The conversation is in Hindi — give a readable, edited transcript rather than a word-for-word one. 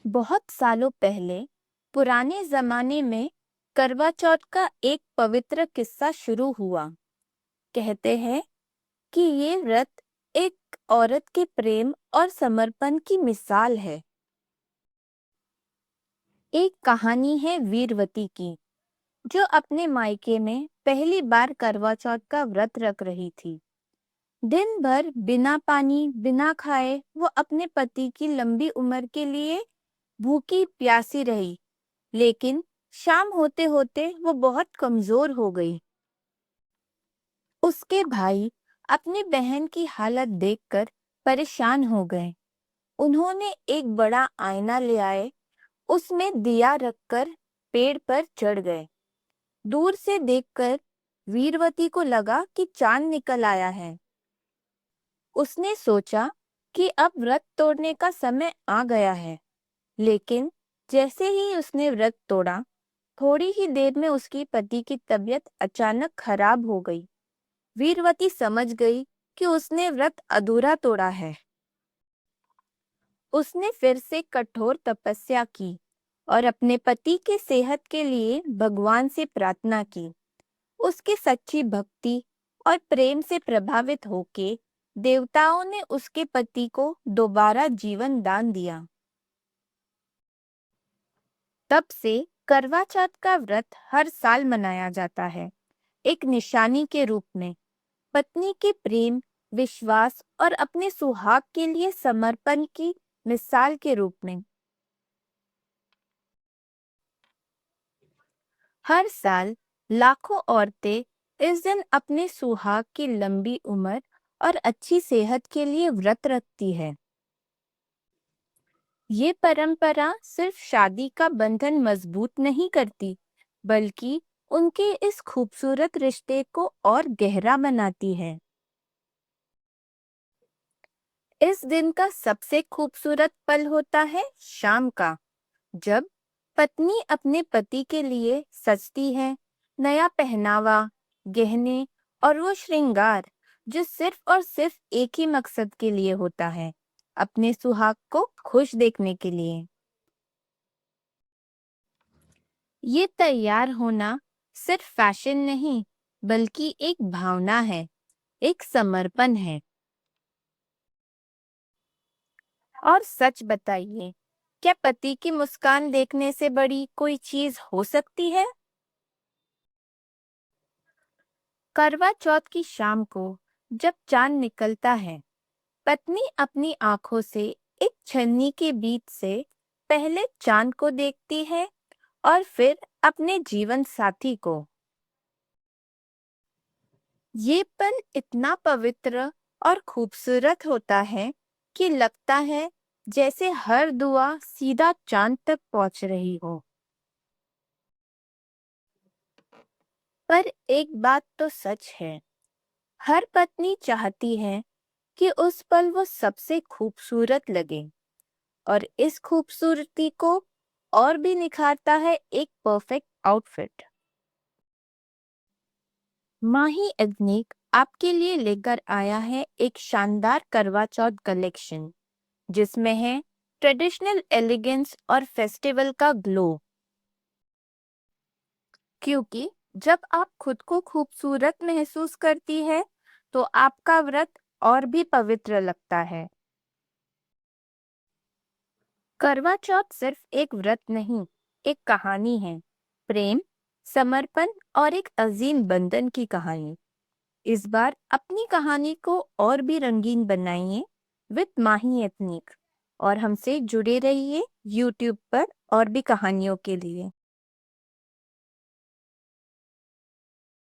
बहुत सालों पहले पुराने जमाने में करवा चौथ का एक पवित्र किस्सा शुरू हुआ। कहते हैं कि ये व्रत एक औरत के प्रेम और समर्पण की मिसाल है। एक कहानी है वीरवती की, जो अपने मायके में पहली बार करवा चौथ का व्रत रख रही थी। दिन भर बिना पानी बिना खाए वो अपने पति की लंबी उम्र के लिए भूखी प्यासी रही। लेकिन शाम होते होते वो बहुत कमजोर हो गई। उसके भाई अपनी बहन की हालत देखकर परेशान हो गए। उन्होंने एक बड़ा आईना ले आए, उसमें दिया रखकर पेड़ पर चढ़ गए। दूर से देखकर वीरवती को लगा कि चांद निकल आया है। उसने सोचा कि अब व्रत तोड़ने का समय आ गया है। लेकिन जैसे ही उसने व्रत तोड़ा, थोड़ी ही देर में उसकी पति की तबीयत अचानक खराब हो गई। वीरवती समझ गई कि उसने व्रत अधूरा तोड़ा है। उसने फिर से कठोर तपस्या की और अपने पति के सेहत के लिए भगवान से प्रार्थना की। उसकी सच्ची भक्ति और प्रेम से प्रभावित होके देवताओं ने उसके पति को दोबारा जीवन दान दिया। तब से करवा चौथ का व्रत हर साल मनाया जाता है, एक निशानी के रूप में, पत्नी के प्रेम, विश्वास और अपने सुहाग के लिए समर्पण की मिसाल के रूप में। हर साल लाखों औरतें इस दिन अपने सुहाग की लंबी उम्र और अच्छी सेहत के लिए व्रत रखती है। ये परंपरा सिर्फ शादी का बंधन मजबूत नहीं करती, बल्कि उनके इस खूबसूरत रिश्ते को और गहरा बनाती है। इस दिन का सबसे खूबसूरत पल होता है शाम का, जब पत्नी अपने पति के लिए सजती है। नया पहनावा, गहने और वो श्रृंगार जो सिर्फ और सिर्फ एक ही मकसद के लिए होता है, अपने सुहाग को खुश देखने के लिए। ये तैयार होना सिर्फ फैशन नहीं, बल्कि एक भावना है, एक समर्पण है। और सच बताइए, क्या पति की मुस्कान देखने से बड़ी कोई चीज हो सकती है? करवा चौथ की शाम को जब चांद निकलता है, पत्नी अपनी आंखों से एक छन्नी के बीच से पहले चांद को देखती है और फिर अपने जीवन साथी को। ये पल इतना पवित्र और खूबसूरत होता है कि लगता है जैसे हर दुआ सीधा चांद तक पहुंच रही हो। पर एक बात तो सच है, हर पत्नी चाहती है कि उस पल वो सबसे खूबसूरत लगे, और इस खूबसूरती को और भी निखारता है एक परफेक्ट आउटफिट। माही एथनिक आपके लिए लेकर आया है एक शानदार करवा चौथ कलेक्शन, जिसमें है ट्रेडिशनल एलिगेंस और फेस्टिवल का ग्लो। क्योंकि जब आप खुद को खूबसूरत महसूस करती है, तो आपका व्रत और भी पवित्र लगता है। करवा चौथ सिर्फ एक व्रत नहीं, एक कहानी है, प्रेम, समर्पण और एक अजीम बंधन की कहानी। इस बार अपनी कहानी को और भी रंगीन बनाइए विद माही एथनिक, और हमसे जुड़े रहिए यूट्यूब पर और भी कहानियों के लिए।